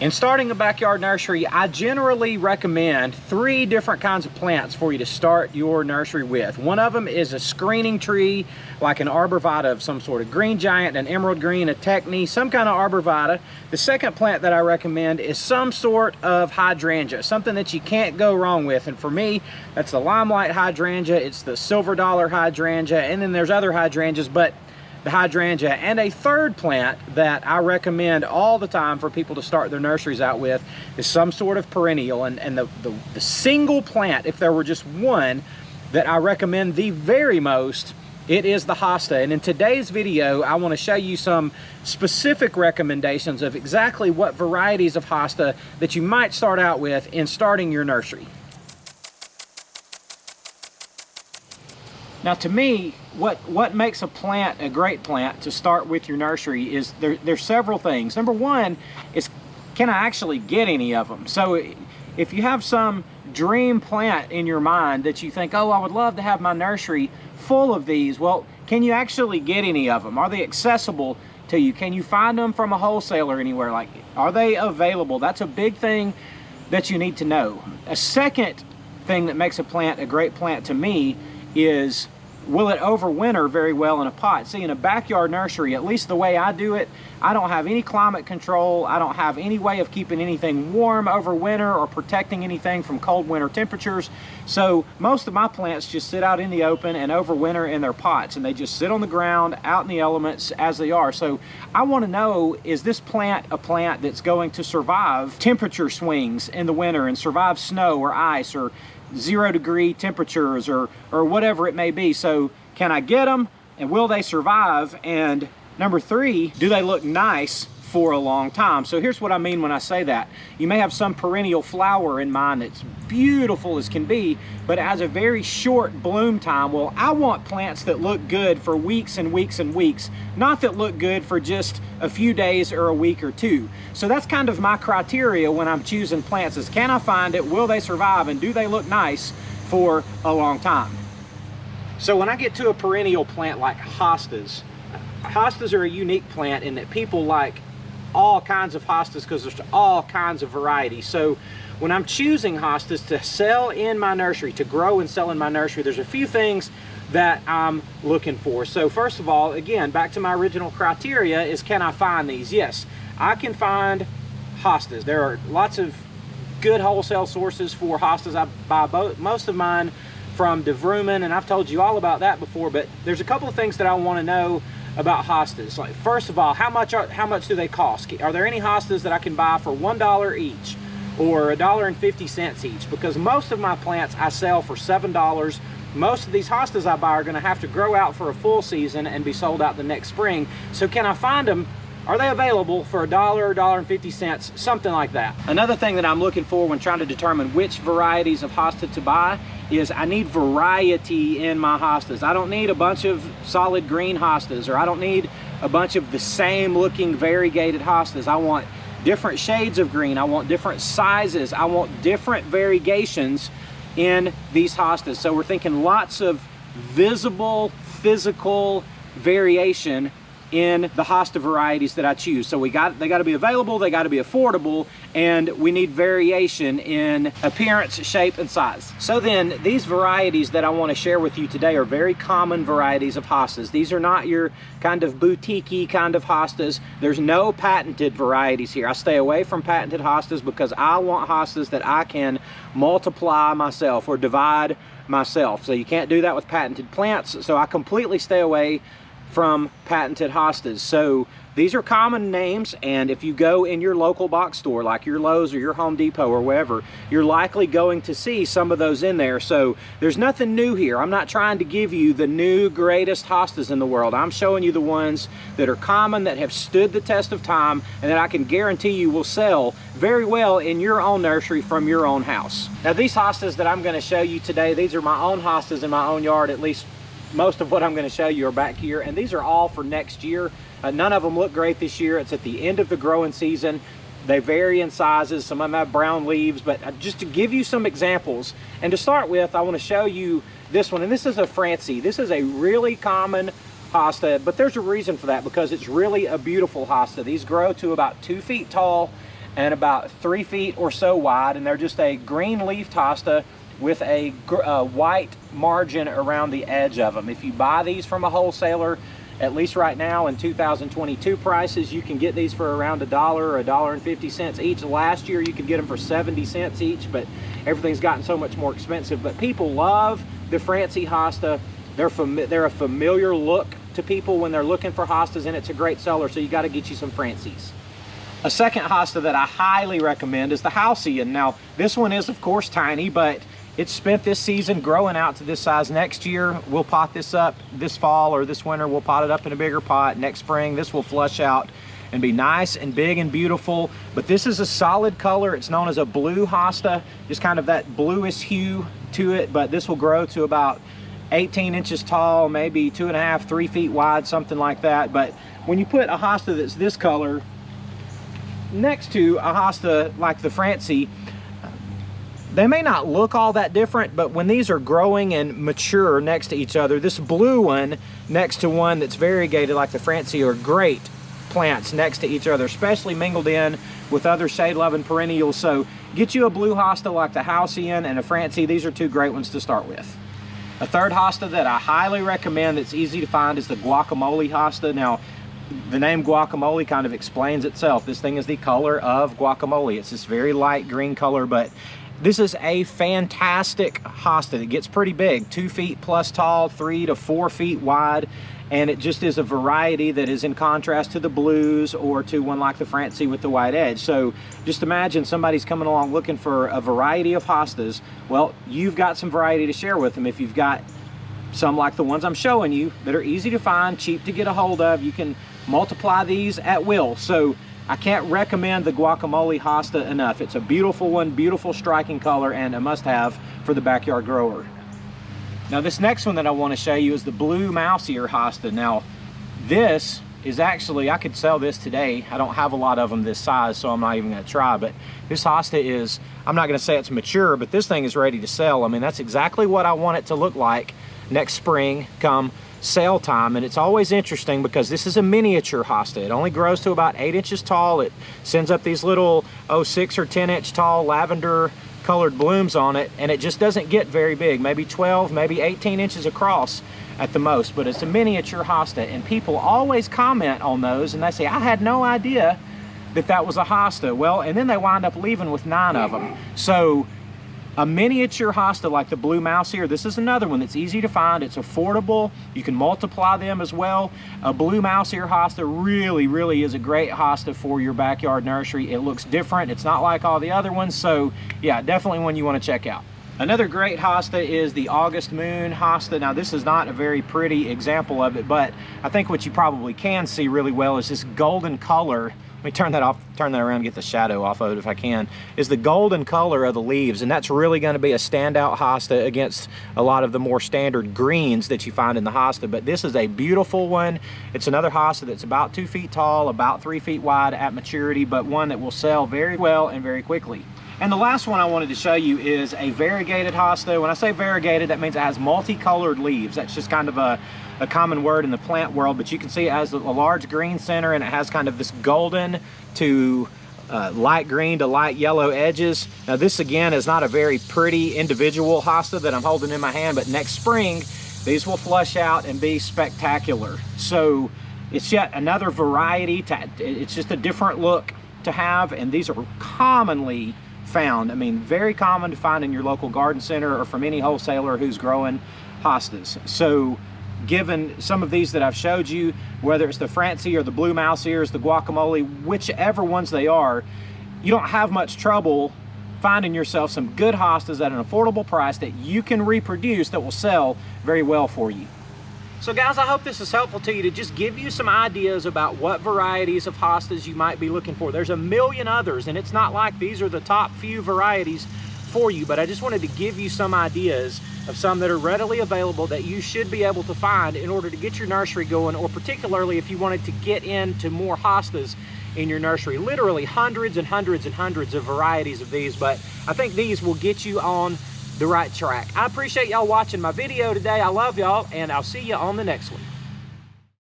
In starting a backyard nursery, I generally recommend 3 different kinds of plants for you to start your nursery with. One of them is a screening tree, like an arborvitae of some sort, a green giant, an emerald green, a techne, some kind of arborvitae. The second plant that I recommend is some sort of hydrangea, something that you can't go wrong with. And for me, that's the limelight hydrangea, it's the silver dollar hydrangea, and then there's other hydrangeas, but the hydrangea. And a third plant that I recommend all the time for people to start their nurseries out with is some sort of perennial. And the single plant, if there were just one, that I recommend the very most, it is the hosta. And in today's video, I want to show you some specific recommendations of exactly what varieties of hosta that you might start out with in starting your nursery. Now, to me, what makes a plant a great plant to start with your nursery is there's several things. Number one is, can I actually get any of them? So if you have some dream plant in your mind that you think, oh, I would love to have my nursery full of these, well, can you actually get any of them? Are they accessible to you? Can you find them from a wholesaler anywhere? Like, are they available? That's a big thing that you need to know. A second thing that makes a plant a great plant to me is, will it overwinter very well in a pot? See, in a backyard nursery, at least the way I do it, I don't have any climate control. I don't have any way of keeping anything warm over winter or protecting anything from cold winter temperatures. So most of my plants just sit out in the open and overwinter in their pots, and they just sit on the ground out in the elements as they are. So I want to know, is this plant a plant that's going to survive temperature swings in the winter and survive snow or ice or 0-degree temperatures or whatever it may be? So can I get them, and will they survive? And number 3, do they look nice for a long time? So here's what I mean when I say that. You may have some perennial flower in mind that's beautiful as can be, but it has a very short bloom time. Well, I want plants that look good for weeks and weeks and weeks, not that look good for just a few days or a week or two. So that's kind of my criteria when I'm choosing plants, is can I find it, will they survive, and do they look nice for a long time? So when I get to a perennial plant like hostas, hostas are a unique plant in that people like all kinds of hostas because there's all kinds of varieties. So when I'm choosing hostas to sell in my nursery, to grow and sell in my nursery, there's a few things that I'm looking for. So first of all, again, back to my original criteria is, can I find these? Yes, I can find hostas. There are lots of good wholesale sources for hostas. I buy most of mine from DeVruman, and I've told you all about that before, but there's a couple of things that I want to know about hostas. Like, first of all, how much do they cost? Are there any hostas that I can buy for $1 each or $1.50 each? Because most of my plants I sell for $7. Most of these hostas I buy are going to have to grow out for a full season and be sold out the next spring. So can I find them? Are they available for $1, $1.50, something like that? Another thing that I'm looking for when trying to determine which varieties of hosta to buy is I need variety in my hostas. I don't need a bunch of solid green hostas, or I don't need a bunch of the same looking variegated hostas. I want different shades of green. I want different sizes. I want different variegations in these hostas. So we're thinking lots of visible, physical variation in the hosta varieties that I choose. So they got to be available, they got to be affordable, and we need variation in appearance, shape, and size. So then, these varieties that I want to share with you today are very common varieties of hostas. These are not your kind of boutique-y kind of hostas. There's no patented varieties here. I stay away from patented hostas because I want hostas that I can multiply myself or divide myself. So you can't do that with patented plants, so I completely stay away from patented hostas. So these are common names, and if you go in your local box store like your Lowe's or your Home Depot or wherever, you're likely going to see some of those in there. So there's nothing new here. I'm not trying to give you the new greatest hostas in the world. I'm showing you the ones that are common, that have stood the test of time, and that I can guarantee you will sell very well in your own nursery from your own house. Now, these hostas that I'm going to show you today, these are my own hostas in my own yard. At least most of what I'm going to show you are back here, and these are all for next year. None of them look great this year. It's at the end of the growing season. They vary in sizes. Some of them have brown leaves, but just to give you some examples, and to start with, I want to show you this one, and this is a Francie. This is a really common hosta, but there's a reason for that, because it's really a beautiful hosta. These grow to about 2 feet tall, and about 3 feet or so wide, and they're just a green leafed hosta with a white margin around the edge of them. If you buy these from a wholesaler, at least right now in 2022 prices, you can get these for around $1 or $1.50 each. Last year you could get them for 70 cents each, but everything's gotten so much more expensive. But people love the Francie hosta. They're a familiar look to people when they're looking for hostas, and it's a great seller, so you got to get you some Francies. A second hosta that I highly recommend is the Halcyon. Now this one is of course tiny, but it's spent this season growing out to this size. Next year we'll pot this up. This fall or this winter we'll pot it up in a bigger pot. Next spring this will flush out and be nice and big and beautiful. But this is a solid color. It's known as a blue hosta, just kind of that bluish hue to it. But this will grow to about 18 inches tall, maybe 2.5, 3 feet wide, something like that. But when you put a hosta that's this color next to a hosta like the Francie, they may not look all that different, but when these are growing and mature next to each other, this blue one next to one that's variegated like the Francie are great plants next to each other, especially mingled in with other shade-loving perennials. So get you a blue hosta like the Halcyon and a Francie. These are two great ones to start with. A third hosta that I highly recommend that's easy to find is the Guacamole hosta. Now, the name guacamole kind of explains itself. This thing is the color of guacamole. It's this very light green color, but this is a fantastic hosta. It gets pretty big, 2 feet plus tall, 3 to 4 feet wide, and it just is a variety that is in contrast to the blues or to one like the Francie with the white edge. So just imagine somebody's coming along looking for a variety of hostas. Well, you've got some variety to share with them. If you've got some like the ones I'm showing you that are easy to find, cheap to get a hold of, you can multiply these at will. So I can't recommend the Guacamole hosta enough. It's a beautiful one, beautiful striking color, and a must-have for the backyard grower. Now this next one that I want to show you is the blue mouse ear hosta. Now this is actually, I could sell this today. I don't have a lot of them this size, so I'm not even going to try, but this hosta is, I'm not going to say it's mature, but this thing is ready to sell. I mean, that's exactly what I want it to look like next spring come sale time. And it's always interesting because this is a miniature hosta. It only grows to about 8 inches tall. It sends up these little 6 or 10 inch tall lavender colored blooms on it, and it just doesn't get very big, maybe 12, maybe 18 inches across at the most. But it's a miniature hosta, and people always comment on those and they say, I had no idea that that was a hosta. Well, and then they wind up leaving with 9 of them. So a miniature hosta like the blue mouse ear, this is another one that's easy to find. It's affordable. You can multiply them as well. A blue mouse ear hosta really is a great hosta for your backyard nursery. It looks different. It's not like all the other ones. So yeah, definitely one you want to check out. Another great hosta is the August Moon hosta. Now this is not a very pretty example of it, but I think what you probably can see really well is this golden color. Let me turn that off, turn that around and get the shadow off of it if I can, is the golden color of the leaves. And that's really going to be a standout hosta against a lot of the more standard greens that you find in the hosta. But this is a beautiful one. It's another hosta that's about 2 feet tall, about 3 feet wide at maturity, but one that will sell very well and very quickly. And the last one I wanted to show you is a variegated hosta. When I say variegated, that means it has multicolored leaves. That's just kind of a common word in the plant world, but you can see it has a large green center, and it has kind of this golden to light green to light yellow edges. Now this again is not a very pretty individual hosta that I'm holding in my hand, but next spring these will flush out and be spectacular. So it's yet another variety, it's just a different look to have, and these are commonly found, I mean very common to find in your local garden center or from any wholesaler who's growing hostas. So given some of these that I've showed you, whether it's the Francie or the blue mouse ears, the guacamole, whichever ones they are, you don't have much trouble finding yourself some good hostas at an affordable price that you can reproduce that will sell very well for you. So guys, I hope this is helpful to you to just give you some ideas about what varieties of hostas you might be looking for. There's a million others, and it's not like these are the top few varieties for you, but I just wanted to give you some ideas of some that are readily available that you should be able to find in order to get your nursery going, or particularly if you wanted to get into more hostas in your nursery. Literally hundreds and hundreds and hundreds of varieties of these, but I think these will get you on the right track. I appreciate y'all watching my video today. I love y'all, and I'll see you on the next one.